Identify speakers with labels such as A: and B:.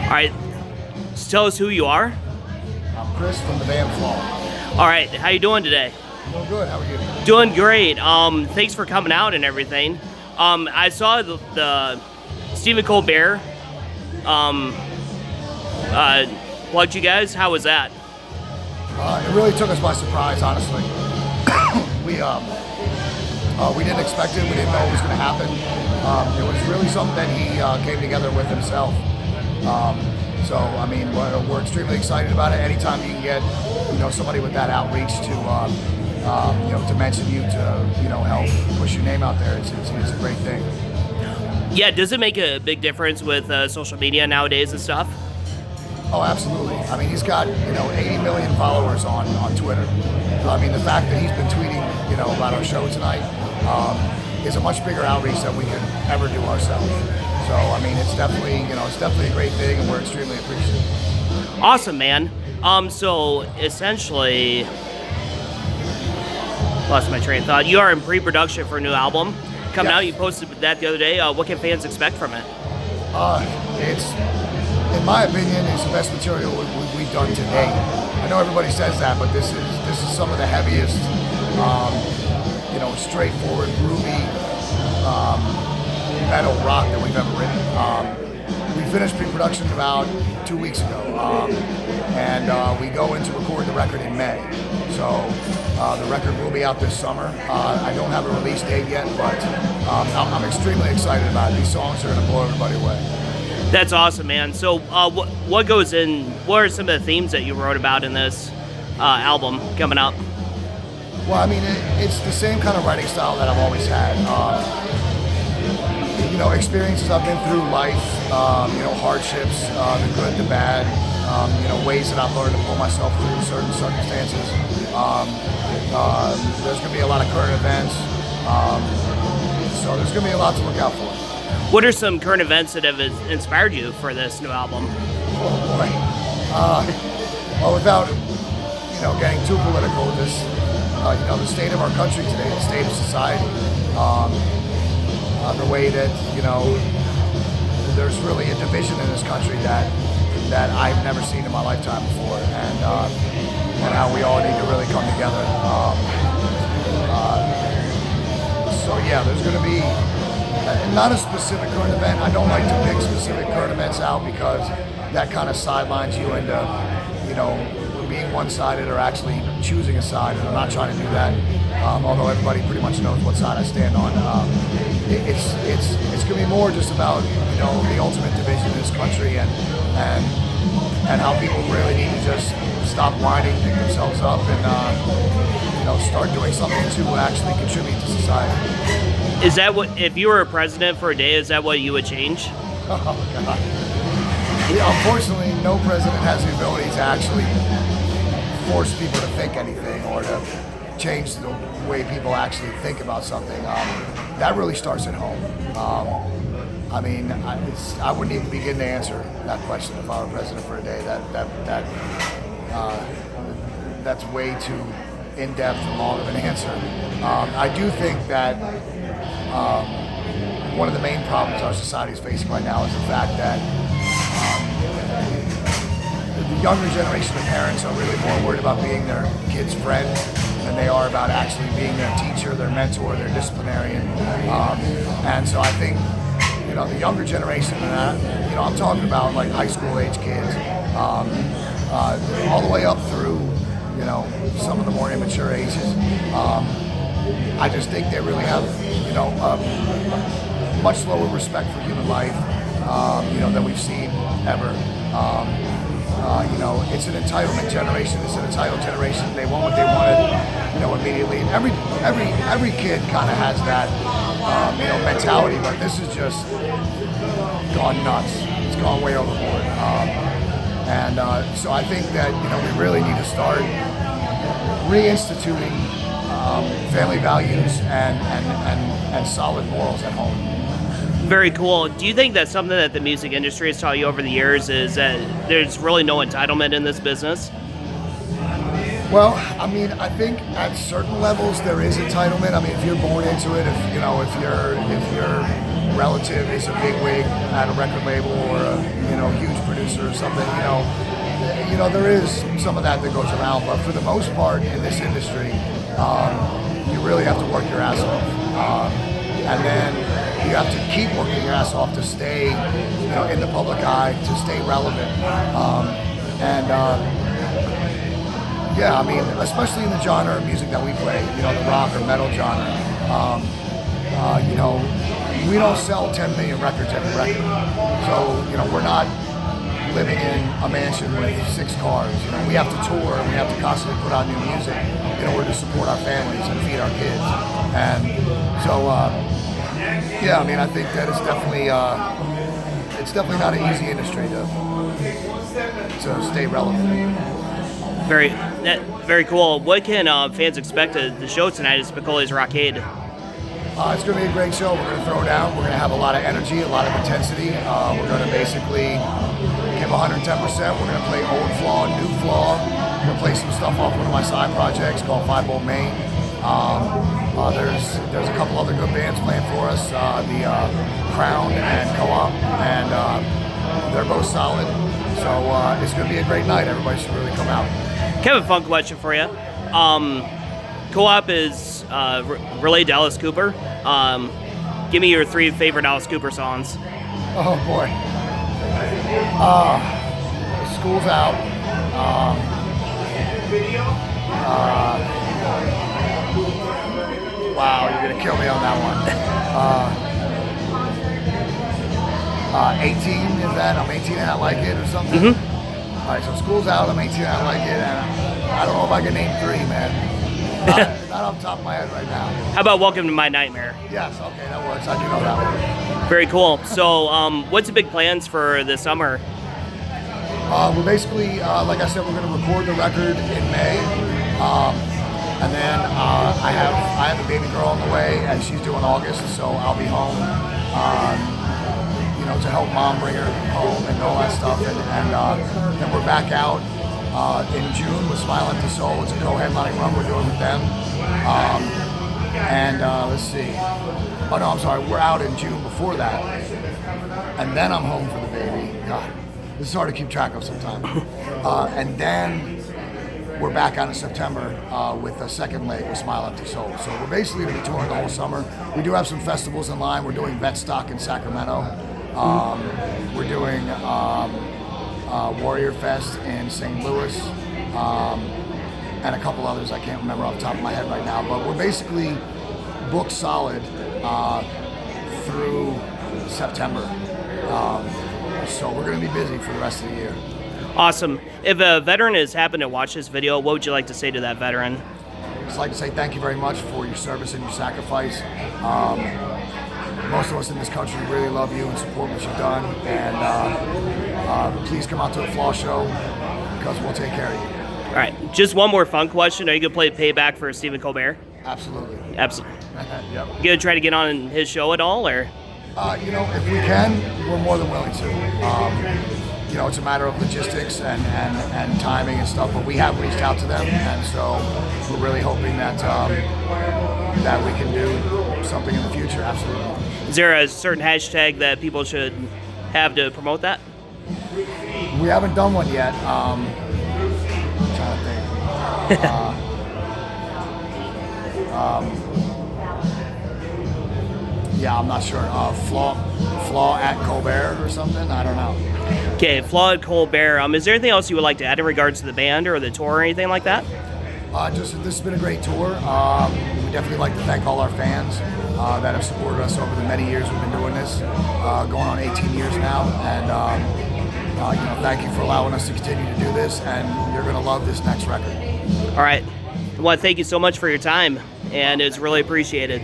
A: All right, just tell us who you are.
B: I'm Chris from the band Flaw.
A: All right, how you doing today?
B: Doing good. How are you?
A: Doing great. Thanks for coming out and everything. I saw the Stephen Colbert plugged you guys. How was that?
B: It really took us by surprise, honestly. We didn't expect it. We didn't know it was going to happen. It was really something that he came together with himself. So, I mean, we're extremely excited about it. Anytime you can get, somebody with that outreach to mention you, to, help push your name out there, it's a great thing.
A: Yeah, does it make a big difference with social media nowadays and stuff?
B: Oh, absolutely. I mean, he's got, 80 million followers on Twitter. So, I mean, the fact that he's been tweeting, about our show tonight is a much bigger outreach than we could ever do ourselves. So, I mean, it's definitely a great thing, and we're extremely appreciative.
A: Awesome, man. So essentially, lost my train of thought. You are in pre-production for a new album coming out. You posted that the other day. What can fans expect from it?
B: It's, in my opinion, it's the best material we've done to date. I know everybody says that, but this is some of the heaviest, straightforward, groovy metal rock that we've ever written. We finished pre-production about 2 weeks ago, and we go in to record the record in May. So the record will be out this summer. I don't have a release date yet, but I'm extremely excited about it. These songs are going to blow everybody away.
A: That's awesome, man. So what goes in, what are some of the themes that you wrote about in this album coming up?
B: Well, I mean, it's the same kind of writing style that I've always had. Experiences I've been through life, hardships, the good, the bad, ways that I've learned to pull myself through certain circumstances. There's going to be a lot of current events, so there's going to be a lot to look out for.
A: What are some current events that have inspired you for this new album?
B: Oh boy. Well, without, getting too political, just, the state of our country today, the state of society, the way that, there's really a division in this country that I've never seen in my lifetime before, and how we all need to really come together. So yeah, there's going to be not a specific current event. I don't like to pick specific current events out because that kind of sidelines you into, being one-sided or actually choosing a side, and I'm not trying to do that. Although everybody pretty much knows what side I stand on. It's going to be more just about, the ultimate division in this country and how people really need to just stop whining, pick themselves up, and start doing something to actually contribute to society.
A: Is that what, if you were a president for a day, is that what you would change?
B: Oh, God. Yeah, unfortunately, no president has the ability to actually force people to think anything or to change the way people actually think about something. That really starts at home. I mean, I wouldn't even begin to answer that question if I were president for a day. That's way too in-depth and long of an answer. I do think that one of the main problems our society is facing right now is the fact that the younger generation of parents are really more worried about being their kids' friend than they are about actually being their teacher, their mentor, their disciplinarian. And so I think, the younger generation, and I'm talking about like high school age kids, all the way up through, some of the more immature ages. I just think they really have, a much lower respect for human life, than we've seen ever. It's an entitlement generation. It's an entitled generation. They want what they wanted, immediately. Every kid kind of has that, mentality. But this is just gone nuts. It's gone way overboard. So I think that we really need to start reinstituting family values and solid morals at home.
A: Very cool. Do you think that's something that the music industry has taught you over the years, is that there's really no entitlement in this business?
B: Well, I mean, I think at certain levels there is entitlement. I mean, if you're born into it, if you're relative is a big wig at a record label or a huge producer or something. There is some of that goes around, but for the most part in this industry, you really have to work your ass off, and then you have to keep working your ass off to stay, in the public eye, to stay relevant, yeah, I mean, especially in the genre of music that we play, the rock or metal genre, we don't sell 10 million records every record, so we're not living in a mansion with 6 cars. We have to tour and we have to constantly put out new music in order to support our families and feed our kids. And so, yeah, I mean, I think that it's definitely not an easy industry to stay relevant.
A: Very cool. What can fans expect of the show tonight at Spicoli's Rockade?
B: It's going to be a great show. We're going to throw down. We're going to have a lot of energy, a lot of intensity. We're going to basically give 110%. We're going to play old Flaw, new Flaw. We're going to play some stuff off one of my side projects called 5-Volt Main. There's a couple other good bands playing for us, the Crown and Co-op, and they're both solid. So it's going to be a great night. Everybody should really come out.
A: Kind of a fun question for you. Co-op is related to Alice Cooper. Give me your 3 favorite Alice Cooper songs.
B: Oh boy. School's Out. Wow, you're gonna kill me on that one. 18 is that? I'm 18 and I like it or something?
A: Mm-hmm.
B: All right, so School's Out, I'm 18 and I like it, and I don't know if I can name 3, man. Not off the top of my head right now.
A: How about Welcome to My Nightmare?
B: Yes, okay, that works. I do know that one.
A: Very cool. So, what's the big plans for this summer?
B: We're basically, like I said, we're going to record the record in May, and then I have a baby girl on the way, and she's due in August, so I'll be home, to help mom bring her home and all that stuff, and then we're back out in June with Smile Empty Soul. It's a co-headlining run we're doing with them, and let's see. Oh no, I'm sorry. We're out in June before that, and then I'm home for the baby. God. This is hard to keep track of sometimes. And then we're back out in September with a second leg with Smile Empty Soul. So we're basically going to be touring the whole summer. We do have some festivals in line. We're doing Vetstock in Sacramento. We're doing Warrior Fest in St. Louis. And a couple others I can't remember off the top of my head right now. But we're basically booked solid through September. So we're going to be busy for the rest of the year.
A: Awesome. If a veteran has happened to watch this video, what would you like to say to that veteran?
B: I'd just like to say thank you very much for your service and your sacrifice. Most of us in this country really love you and support what you've done. And please come out to a Flaw show because we'll take care of you.
A: All right. Just one more fun question. Are you going to play Payback for Stephen Colbert?
B: Absolutely.
A: Absolutely.
B: Yep.
A: You going to try to get on his show at all, or?
B: If we can, we're more than willing to. It's a matter of logistics and timing and stuff, but we have reached out to them, and so we're really hoping that that we can do something in the future. Absolutely.
A: Is there a certain hashtag that people should have to promote that?
B: We haven't done one yet. I'm trying to think. Yeah, I'm not sure. Flaw at Colbert or something? I don't know.
A: Okay, Flaw at Colbert. Is there anything else you would like to add in regards to the band or the tour or anything like that?
B: This has been a great tour. We definitely like to thank all our fans that have supported us over the many years we've been doing this, going on 18 years now. And thank you for allowing us to continue to do this. And you're going to love this next record.
A: All right. I want to thank you so much for your time, and it's really appreciated.